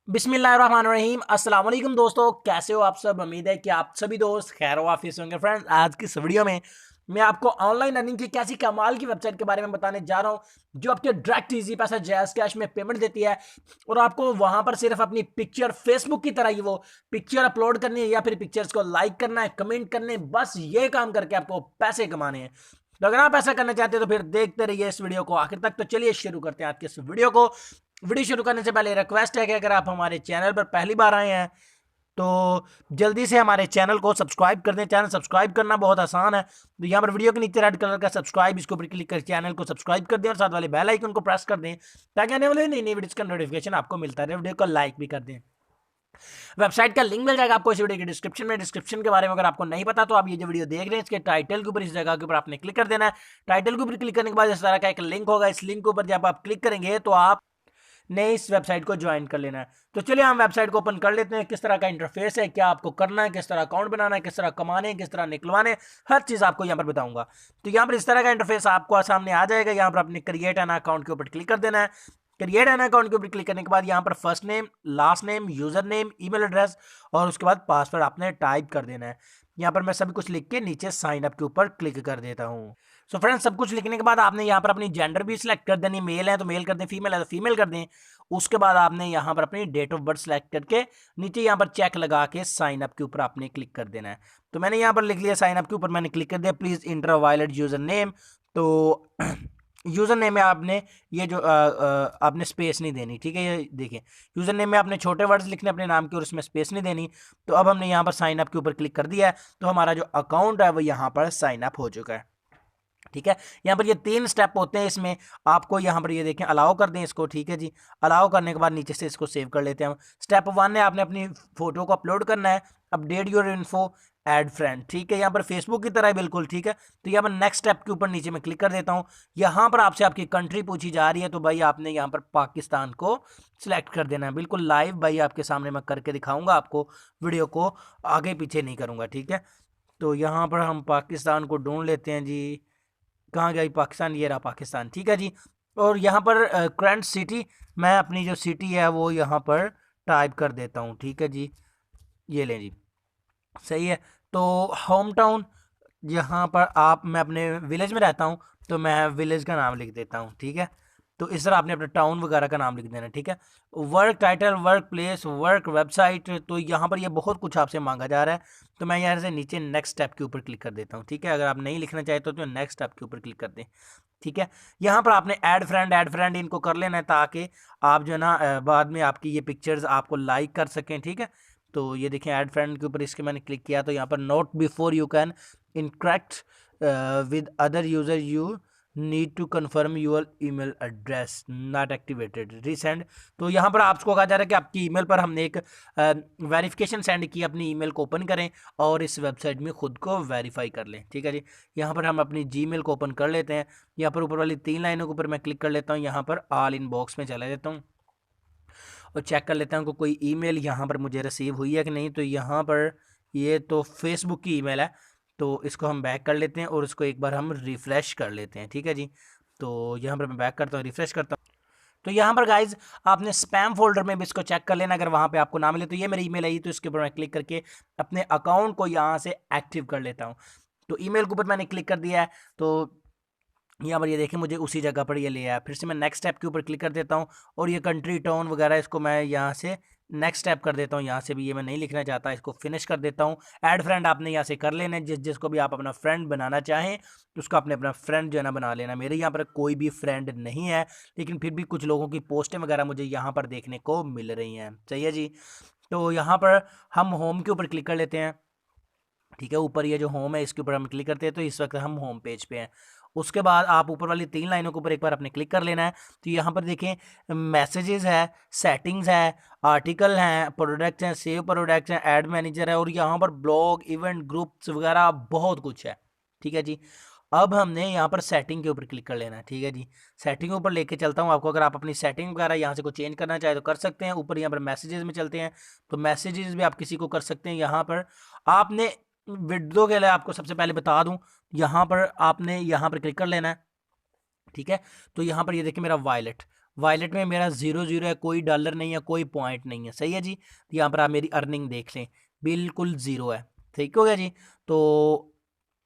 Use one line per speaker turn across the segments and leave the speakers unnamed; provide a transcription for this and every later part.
बिस्मिल्लाहिर्रहमानिर्रहीम। अस्सलाम वालेकुम दोस्तों, कैसे हो आप सब। उम्मीद है कि आप सभी दोस्त खैर वाफिस होंगे। फ्रेंड्स, आज की इस वीडियो में मैं आपको ऑनलाइन अर्निंग की कैसी कमाल की वेबसाइट के बारे में बताने जा रहा हूं जो आपके डायरेक्ट इजी पैसा जैज़ कैश में पेमेंट देती है और आपको वहां पर सिर्फ अपनी पिक्चर फेसबुक की तरह ही वो पिक्चर अपलोड करनी है या फिर पिक्चर्स को लाइक करना है, कमेंट करने, बस ये काम करके आपको पैसे कमाने हैं। तो अगर आप ऐसा करना चाहते हैं तो फिर देखते रहिए इस वीडियो को आखिर तक। तो चलिए शुरू करते हैं आज के इस वीडियो को। वीडियो शुरू करने से पहले रिक्वेस्ट है कि अगर आप हमारे चैनल पर पहली बार आए हैं तो जल्दी से हमारे चैनल को सब्सक्राइब कर दें। चैनल सब्सक्राइब करना बहुत आसान है, तो यहाँ पर वीडियो के नीचे रेड कलर का सब्सक्राइब, इसके ऊपर क्लिक कर चैनल को सब्सक्राइब कर दें और साथ वाले बेल आइकन को प्रेस कर दें ताकि आने वाले नई नई वीडियोस का नोटिफिकेशन आपको मिलता रहे। वीडियो को लाइक भी कर दें। वेबसाइट का लिंक मिल जाएगा आपको इस वीडियो के डिस्क्रिप्शन में। डिस्क्रिप्शन के बारे में अगर आपको नहीं पता तो आप ये जो वीडियो देख रहे हैं इसके टाइटल के ऊपर इस जगह के ऊपर आपने क्लिक कर देना है। टाइटल के ऊपर क्लिक करने के बाद इस तरह का एक लिंक होगा। इस लिंक के ऊपर जब आप क्लिक करेंगे तो आप ने इस वेबसाइट को ज्वाइन कर लेना है। तो चलिए हम वेबसाइट को ओपन कर लेते हैं। किस तरह का इंटरफेस है, क्या आपको करना है, किस तरह अकाउंट बनाना है, किस तरह कमाने, किस तरह निकलवाने, हर चीज आपको यहाँ पर बताऊंगा। तो यहाँ पर इस तरह का इंटरफेस आपको सामने आ जाएगा। यहाँ पर अपने क्रिएट एन अकाउंट के ऊपर क्लिक कर देना है। क्रिएट एन अकाउंट के ऊपर क्लिक करने के बाद यहाँ पर first name, last name, user name, email address और उसके बाद पासवर्ड आपने टाइप कर देना है। यहाँ पर मैं सब कुछ लिख के नीचे साइन अप के ऊपर क्लिक कर देता हूँ। सो फ्रेंड्स, सब कुछ लिखने के बाद आपने यहाँ पर अपनी जेंडर भी सिलेक्ट कर देनी। मेल है तो मेल कर दें, फीमेल है तो फीमेल कर दें। उसके बाद आपने यहाँ पर अपनी डेट ऑफ बर्थ सेलेक्ट करके नीचे यहाँ पर चेक लगा के साइन अप के ऊपर आपने क्लिक कर देना है। तो मैंने यहाँ पर लिख लिया साइन अप के ऊपर, मैंने क्लिक कर दिया। Please inter valid user name. तो यूजर नेम में आपने ये जो आपने स्पेस नहीं देनी, ठीक है। ये देखिए, यूजर नेम में आपने छोटे वर्ड्स लिखने अपने नाम के और उसमें स्पेस नहीं देनी। तो अब हमने यहाँ पर साइन अप के ऊपर क्लिक कर दिया है, तो हमारा जो अकाउंट है वो यहाँ पर साइन अप हो चुका है, ठीक है। यहाँ पर ये 3 स्टेप होते हैं। इसमें आपको यहाँ पर ये देखें, अलाउ कर दें इसको, ठीक है जी। अलाउ करने के बाद नीचे से इसको सेव कर लेते हैं हम। स्टेप 1 है, आपने अपनी फोटो को अपलोड करना है। Update your info, add friend, ठीक है। यहाँ पर फेसबुक की तरह है बिल्कुल, ठीक है। तो यहाँ पर नेक्स्ट स्टेप के ऊपर नीचे में क्लिक कर देता हूँ। यहाँ पर आपसे आपकी कंट्री पूछी जा रही है, तो भाई आपने यहाँ पर पाकिस्तान को सिलेक्ट कर देना है। बिल्कुल लाइव भाई आपके सामने मैं करके दिखाऊंगा आपको, वीडियो को आगे पीछे नहीं करूँगा, ठीक है। तो यहाँ पर हम पाकिस्तान को ढूंढ लेते हैं जी। कहाँ गई पाकिस्तान, ये रहा पाकिस्तान, ठीक है जी। और यहाँ पर करंट सिटी, मैं अपनी जो सिटी है वो यहाँ पर टाइप कर देता हूँ, ठीक है जी। ये लें जी, सही है। तो होम टाउन, यहाँ पर मैं अपने विलेज में रहता हूँ तो मैं विलेज का नाम लिख देता हूँ, ठीक है। तो इस तरह आपने अपने टाउन वगैरह का नाम लिख देना, ठीक है। Work title, work place, work website, तो यहाँ पर ये बहुत कुछ आपसे मांगा जा रहा है। तो मैं यहाँ से नीचे नेक्स्ट स्टेप के ऊपर क्लिक कर देता हूँ, ठीक है। अगर आप नहीं लिखना चाहते तो नेक्स्ट स्टेप के ऊपर क्लिक कर दें, ठीक है। यहाँ पर आपने ऐड फ्रेंड इनको कर लेना है ताकि आप जो है ना बाद में आपकी ये पिक्चर्स आपको लाइक कर सकें, ठीक है। तो ये देखें, ऐड फ्रेंड के ऊपर इसके मैंने क्लिक किया तो यहाँ पर note before you can interact with other user you need to confirm your email address not activated resend. तो यहाँ पर आपको कहा जा रहा है कि आपकी ईमेल पर हमने एक वेरिफिकेशन सेंड की, अपनी ईमेल को ओपन करें और इस वेबसाइट में खुद को वेरीफाई कर लें, ठीक है जी। यहाँ पर हम अपनी जीमेल को ओपन कर लेते हैं। यहाँ पर ऊपर वाली 3 लाइनों के ऊपर मैं क्लिक कर लेता हूँ। यहाँ पर ऑल इनबॉक्स में चला जाता हूँ और चेक कर लेता हूँ कि कोई ईमेल यहाँ पर मुझे रिसीव हुई है कि नहीं। तो यहाँ पर ये तो फेसबुक की ईमेल है, तो इसको हम बैक कर लेते हैं और इसको एक बार हम रिफ़्रेश कर लेते हैं, ठीक है जी। तो यहाँ पर मैं बैक करता हूँ, रिफ़्रेश करता हूँ। तो यहाँ पर गाइज आपने स्पैम फोल्डर में भी इसको चेक कर लेना, अगर वहाँ पे आपको ना मिले। तो ये मेरी ईमेल आई, तो इसके ऊपर मैं क्लिक करके अपने अकाउंट को यहाँ से एक्टिव कर लेता हूँ। तो ईमेल के ऊपर मैंने क्लिक कर दिया है, तो यहाँ पर ये देखें मुझे उसी जगह पर ये ले आया। फिर से मैं नेक्स्ट स्टेप के ऊपर क्लिक कर देता हूँ और ये कंट्री टाउन वगैरह इसको मैं यहाँ से नेक्स्ट स्टेप कर देता हूँ। यहाँ से भी ये मैं नहीं लिखना चाहता, इसको फिनिश कर देता हूँ। ऐड फ्रेंड आपने यहाँ से कर लेना है, जिसको भी आप अपना फ्रेंड बनाना चाहें उसको आपने अपना फ्रेंड जो है ना बना लेना। मेरे यहाँ पर कोई भी फ्रेंड नहीं है, लेकिन फिर भी कुछ लोगों की पोस्टें वगैरह मुझे यहाँ पर देखने को मिल रही हैं, सही है जी। तो यहाँ पर हम होम के ऊपर क्लिक कर लेते हैं, ठीक है। ऊपर ये जो होम है इसके ऊपर हम क्लिक करते हैं तो इस वक्त हम होम पेज पे हैं। उसके बाद आप ऊपर वाली 3 लाइनों के ऊपर एक बार आपने क्लिक कर लेना है। तो यहाँ पर देखें मैसेजेस है, सेटिंग्स है, आर्टिकल हैं, प्रोडक्ट्स हैं, सेव प्रोडक्ट्स हैं, ऐड मैनेजर है और यहाँ पर ब्लॉग, इवेंट, ग्रुप्स वगैरह बहुत कुछ है, ठीक है जी। अब हमने यहाँ पर सेटिंग के ऊपर क्लिक कर लेना है, ठीक है जी। सेटिंग के ऊपर लेके चलता हूँ आपको। अगर आप अपनी सेटिंग वगैरह यहाँ से कुछ चेंज करना चाहे तो कर सकते हैं। ऊपर यहाँ पर मैसेजेस में चलते हैं, तो मैसेजेस भी आप किसी को कर सकते हैं। यहाँ पर आपने विंडो के लिए आपको सबसे पहले बता दूं, यहाँ पर आपने यहाँ पर क्लिक कर लेना है, ठीक है। तो यहाँ पर ये देखिए मेरा वॉलेट में मेरा 0 है, कोई डॉलर नहीं है, कोई पॉइंट नहीं है, सही है जी। तो यहाँ पर आप मेरी अर्निंग देख लें, बिल्कुल 0 है, ठीक हो गया जी। तो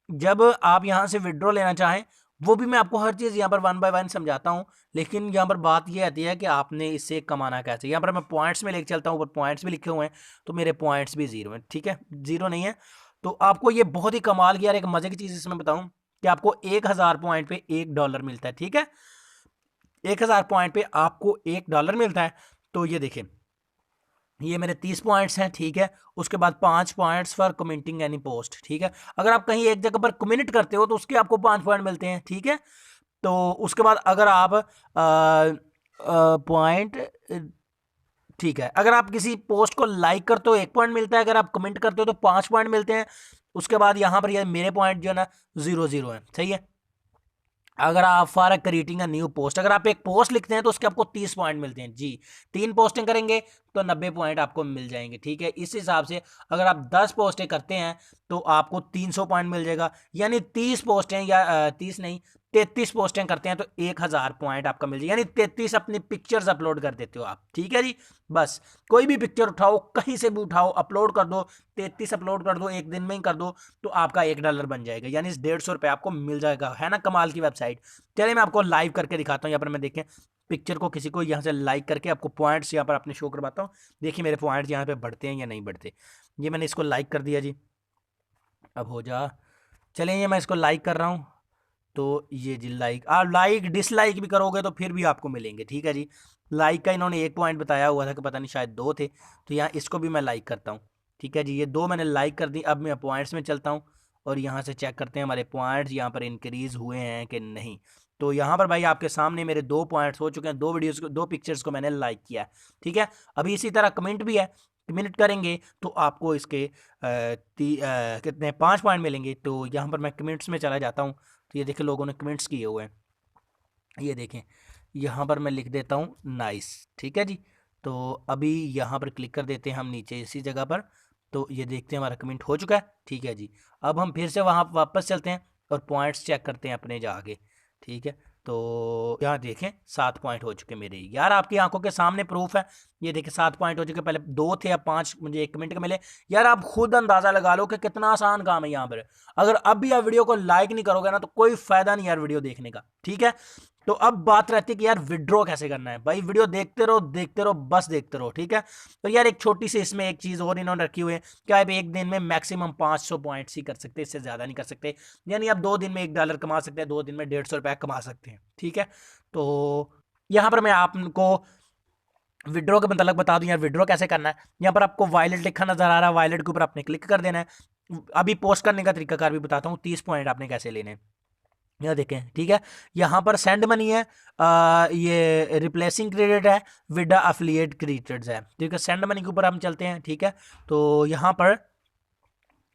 जब आप यहाँ से विड्रॉ लेना चाहें, वो भी मैं आपको हर चीज़ यहाँ पर 1 बाय 1 समझाता हूँ, लेकिन यहाँ पर बात ये आती है कि आपने इससे कमाना कैसे। यहाँ पर मैं पॉइंट्स में लेके चलता हूँ, ऊपर पॉइंट्स भी लिखे हुए हैं, तो मेरे पॉइंट्स भी 0 हैं, ठीक है, 0 नहीं है। तो आपको ये बहुत ही कमाल की यार एक मजे की चीज़ इसमें बताऊँ कि आपको 1000 पॉइंट पे $1 मिलता है, ठीक है। 1000 पॉइंट पे आपको $1 मिलता है। तो ये देखिए, ये मेरे 30 पॉइंट्स हैं, ठीक है। उसके बाद 5 points for commenting any post, ठीक है। अगर आप कहीं एक जगह पर कमेंट करते हो तो उसके आपको 5 पॉइंट मिलते हैं, ठीक है। तो उसके बाद अगर आप पॉइंट, ठीक है, अगर आप किसी पोस्ट को लाइक करते हो 1 पॉइंट मिलता है, अगर आप कमेंट करते हो तो 5 पॉइंट मिलते हैं। उसके बाद यहाँ पर ये मेरे पॉइंट जो है ना 0 है, सही है। अगर आप for creating a new post, अगर आप एक पोस्ट लिखते हैं तो उसके आपको 30 पॉइंट मिलते हैं जी। 3 पोस्टें करेंगे तो 90 पॉइंट आपको मिल जाएंगे, ठीक है। इस हिसाब से अगर आप 10 पोस्टें करते हैं तो आपको 300 पॉइंट मिल जाएगा, यानी 30 पोस्टें या 30 नहीं 33 पोस्टें करते हैं तो 1000 पॉइंट आपका मिल जाएगा, यानी 33 अपनी पिक्चर्स अपलोड कर देते हो आप, ठीक है जी। बस कोई भी पिक्चर उठाओ, कहीं से भी उठाओ, अपलोड कर दो, 33 अपलोड कर दो, एक दिन में ही कर दो, तो आपका $1 बन जाएगा, यानी 150 आपको मिल जाएगा, है ना कमाल की वेबसाइट। चलिए मैं आपको लाइव करके दिखाता हूँ। यहाँ पर मैं देखें पिक्चर को किसी को यहाँ से लाइक करके आपको पॉइंट्स यहाँ पर अपने शो करवाता हूँ। देखिए मेरे पॉइंट्स यहाँ पे बढ़ते हैं या नहीं बढ़ते। ये मैंने इसको लाइक कर दिया जी, अब हो जा। चलिए ये मैं इसको लाइक कर रहा हूँ, तो ये जी लाइक, आप लाइक डिसलाइक भी करोगे तो फिर भी आपको मिलेंगे, ठीक है जी। लाइक का इन्होंने 1 पॉइंट बताया हुआ था कि पता नहीं शायद 2 थे, तो यहाँ इसको भी मैं लाइक करता हूँ, ठीक है जी। ये 2 मैंने लाइक कर दी। अब मैं पॉइंट्स में चलता हूँ और यहाँ से चेक करते हैं हमारे पॉइंट्स यहाँ पर इंक्रीज़ हुए हैं कि नहीं। तो यहाँ पर भाई आपके सामने मेरे 2 पॉइंट्स हो चुके हैं, 2 वीडियोज़ को, 2 पिक्चर्स को मैंने लाइक किया है, ठीक है। अभी इसी तरह कमेंट भी है, कमेंट करेंगे तो आपको इसके कितने 5 पॉइंट मिलेंगे। तो यहाँ पर मैं कमेंट्स में चला जाता हूँ, तो ये देखिए लोगों ने कमेंट्स किए हुए हैं, ये देखें। यहाँ पर मैं लिख देता हूँ नाइस, ठीक है जी। तो अभी यहाँ पर क्लिक कर देते हैं हम नीचे इसी जगह पर, तो ये देखते हैं हमारा कमेंट हो चुका है, ठीक है जी। अब हम फिर से वहाँ वापस चलते हैं और पॉइंट्स चेक करते हैं अपने जाके, ठीक है। तो यहाँ देखें 7 पॉइंट हो चुके मेरे, यार आपकी आंखों के सामने प्रूफ है। ये देखिए 7 पॉइंट हो चुके, पहले 2 थे, अब 5 मुझे 1 मिनट के मिले। यार आप खुद अंदाज़ा लगा लो कि कितना आसान काम है यहाँ पर। अगर अब भी आप वीडियो को लाइक नहीं करोगे ना तो कोई फ़ायदा नहीं यार वीडियो देखने का, ठीक है। तो अब बात रहती है कि यार विड्रॉ कैसे करना है। भाई वीडियो देखते रहो, बस देखते रहो, ठीक है। तो यार एक छोटी सी इसमें एक चीज़ और इन्होंने रखी हुई है कि आप एक दिन में मैक्सिमम 500 पॉइंट्स ही कर सकते हैं, इससे ज़्यादा नहीं कर सकते। यानी आप 2 दिन में $1 कमा सकते हैं, 2 दिन में ₹150 कमा सकते हैं, ठीक है। तो यहाँ पर मैं आपको विड्रॉ का मतलब बता दूं यार विड्रॉ कैसे करना है। यहाँ पर आपको वॉलेट लिखा नजर आ रहा है, वॉलेट के ऊपर आपने क्लिक कर देना है। अभी पोस्ट करने का तरीकाकार भी बताता हूँ, 30 पॉइंट आपने कैसे लेने हैं, यह देखें, ठीक है। यहाँ पर सेंड मनी है, ये रिप्लेसिंग क्रेडिट है, विद अफिलिएट क्रेडिट्स है, ठीक है। सेंड मनी के ऊपर हम चलते हैं, ठीक है। तो यहाँ पर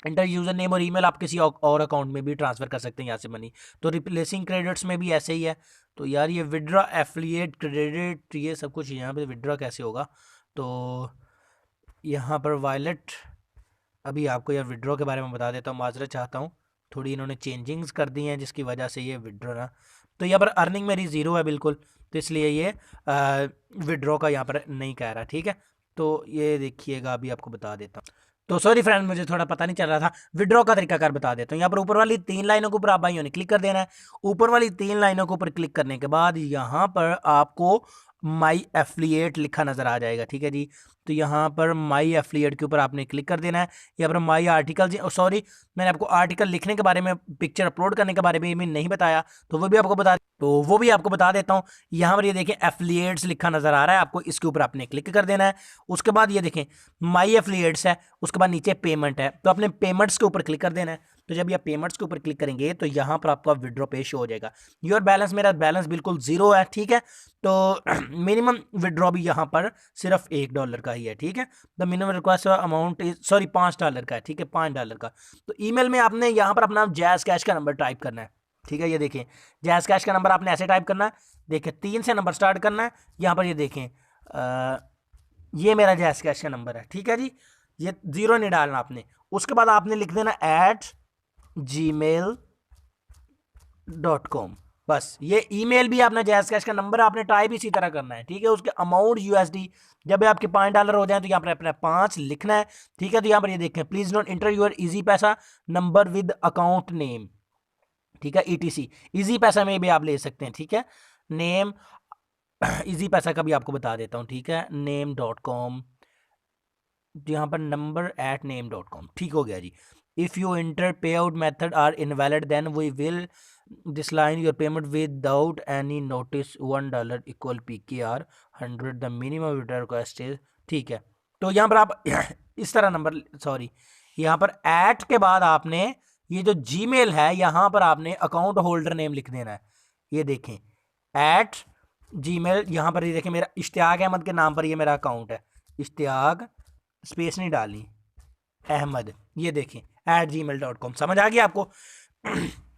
इंटर यूजर नेम और ईमेल आप किसी और अकाउंट में भी ट्रांसफ़र कर सकते हैं यहाँ से मनी। तो रिप्लेसिंग क्रेडिट्स में भी ऐसे ही है। तो यार ये विड्रॉ एफिलिएट क्रेडिट ये सब कुछ यहाँ पे विड्रॉ कैसे होगा। तो यहाँ पर वॉलेट, अभी आपको यार विड्रॉ के बारे में बता देता हूँ, माजरत चाहता हूँ, थोड़ी इन्होंने चेंजिंग्स कर दी हैं जिसकी वजह से ये विड्रॉ ना, तो यहाँ पर अर्निंग मेरी 0 है बिल्कुल, तो इसलिए ये विड्रॉ का यहाँ पर नहीं कह रहा, ठीक है। तो ये देखिएगा अभी आपको बता देता हूँ। तो सॉरी फ्रेंड मुझे थोड़ा पता नहीं चल रहा था, विड्रॉ का तरीका कार बता देता हूँ। यहाँ पर ऊपर वाली 3 लाइनों के ऊपर आप भाइयों ने क्लिक कर देना है। ऊपर वाली 3 लाइनों के ऊपर क्लिक करने के बाद यहाँ पर आपको माई एफिलिएट लिखा नज़र आ जाएगा, ठीक है जी। तो यहाँ पर माई एफिलिएट के ऊपर आपने क्लिक कर देना है। यहाँ पर माई आर्टिकल, सॉरी मैंने आपको आर्टिकल लिखने के बारे में, पिक्चर अपलोड करने के बारे में नहीं बताया, तो वो भी आपको बता देता हूँ। यहाँ पर ये देखें एफिलिएट्स लिखा नज़र आ रहा है, आपको इसके ऊपर आपने क्लिक कर देना है। उसके बाद ये देखें माई एफिलिएट्स है, उसके बाद नीचे पेमेंट है, तो आपने पेमेंट्स के ऊपर क्लिक कर देना है। तो जब ये पेमेंट्स के ऊपर क्लिक करेंगे तो यहाँ पर आपका विड्रॉ पे शो हो जाएगा। योर बैलेंस, मेरा बैलेंस बिल्कुल 0 है, ठीक है। तो मिनिमम विड्रॉ भी यहाँ पर सिर्फ $1 का ही है, ठीक है। The minimum request amount is, sorry $5 का है, ठीक है, $5 का। तो ईमेल में आपने यहाँ पर अपना जैज़ कैश का नंबर टाइप करना है, ठीक है। ये देखें जैज़ कैश का नंबर आपने ऐसे टाइप करना है, देखें 3 से नंबर स्टार्ट करना है। यहाँ पर ये देखें ये मेरा जैज़ कैश का नंबर है, ठीक है जी। ये 0 नहीं डालना आपने। उसके बाद आपने लिख देना @gmail.com, बस ये ईमेल भी आपने जैज़ कैश का नंबर आपने टाइप इसी तरह करना है, ठीक है। उसके अमाउंट यूएसडी जब आपके $5 हो जाए तो यहाँ पर अपने 5 लिखना है, ठीक है। तो यहाँ पर ये देखें, please note inter your easy पैसा नंबर विद अकाउंट नेम, ठीक है। ईटीसी इजी पैसा में भी आप ले सकते हैं, ठीक है। नेम इजी पैसा का भी आपको बता देता हूँ, ठीक है। name.com, यहाँ पर number@name.com, ठीक हो गया जी। If you enter payout method are invalid then we will decline your payment without any notice, $1 equal PKR 100 the minimum withdrawal request is, ठीक है। तो यहाँ पर आप इस तरह नंबर, सॉरी, यहाँ पर ऐट के बाद आपने ये जो जीमेल है यहाँ पर आपने अकाउंट होल्डर नेम लिख देना है। ये देखें ऐट जीमेल, यहाँ पर ये देखें मेरा इश्तियाक अहमद के नाम पर ये मेरा अकाउंट है, इश्तियाक स्पेस नहीं डाली अहमद, ये देखें @gmail.com, समझ आ गया आपको।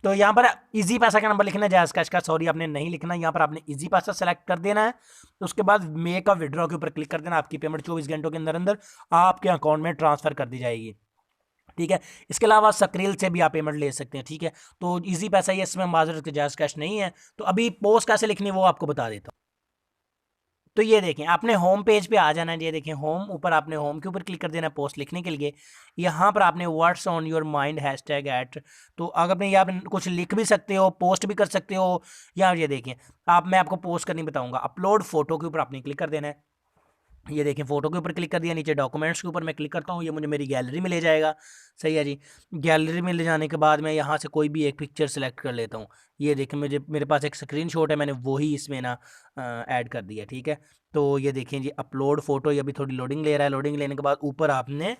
तो यहाँ पर इजी पैसा का नंबर लिखना है, जायज़ कैश का सॉरी आपने नहीं लिखना, यहाँ पर आपने इजी पैसा सेलेक्ट कर देना है। उसके बाद मेक अ विड्रॉ के ऊपर क्लिक कर देना, आपकी पेमेंट 24 घंटों के अंदर अंदर आपके अकाउंट में ट्रांसफर कर दी जाएगी, ठीक है। इसके अलावा सक्रिल से भी आप पेमेंट ले सकते हैं, ठीक है। तो इजी पैसा ये इसमें माजरत के जायज़ कैश नहीं है। तो अभी पोस्ट कैसे लिखनी है वो आपको बता देता हूँ। तो ये देखें आपने होम पेज पे आ जाना है, ये देखें होम, ऊपर आपने होम के ऊपर क्लिक कर देना है पोस्ट लिखने के लिए। यहाँ पर आपने what's on your mind hashtag at, तो अगर आपने यहाँ पर कुछ लिख भी सकते हो, पोस्ट भी कर सकते हो। यहाँ ये देखें मैं आपको पोस्ट करनी बताऊँगा। अपलोड फोटो के ऊपर आपने क्लिक कर देना है, ये देखें फोटो के ऊपर क्लिक कर दिया, नीचे डॉक्यूमेंट्स के ऊपर मैं क्लिक करता हूँ, ये मुझे मेरी गैलरी में ले जाएगा, सही है जी। गैलरी में ले जाने के बाद मैं यहाँ से कोई भी एक पिक्चर सेलेक्ट कर लेता हूँ। ये देखें मेरे पास एक स्क्रीनशॉट है, मैंने वही इसमें ना ऐड कर दिया, ठीक है। तो ये देखें जी अपलोड फोटो, ये अभी थोड़ी लोडिंग ले रहा है। लोडिंग लेने के बाद ऊपर आपने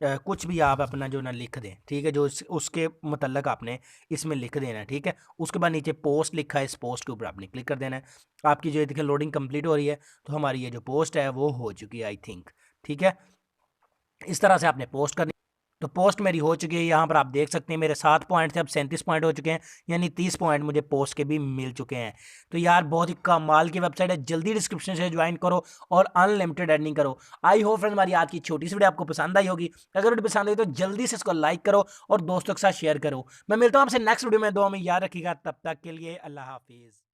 कुछ भी आप अपना जो ना लिख दें, ठीक है, जो उसके मतलब आपने इसमें लिख देना है, ठीक है। उसके बाद नीचे पोस्ट लिखा है, इस पोस्ट के ऊपर आपने क्लिक कर देना है। आपकी जो देखिए लोडिंग कंप्लीट हो रही है, तो हमारी ये जो पोस्ट है वो हो चुकी है आई थिंक, ठीक है। इस तरह से आपने पोस्ट करनी। तो पोस्ट मेरी हो चुकी है, यहाँ पर आप देख सकते हैं मेरे 7 पॉइंट थे, अब 37 पॉइंट हो चुके हैं, यानी 30 पॉइंट मुझे पोस्ट के भी मिल चुके हैं। तो यार बहुत ही कमाल की वेबसाइट है, जल्दी डिस्क्रिप्शन से ज्वाइन करो और अनलिमिटेड अर्निंग करो। आई होप फ्रेंड हमारी आज की छोटी सी वीडियो आपको पसंद आई होगी। अगर वीडियो पसंद आई तो जल्दी से इसको लाइक करो और दोस्तों के साथ शेयर करो। मैं मिलता हूँ आपसे नेक्स्ट वीडियो में, दुआ में याद रखिएगा, तब तक के लिए अल्लाह हाफिज़।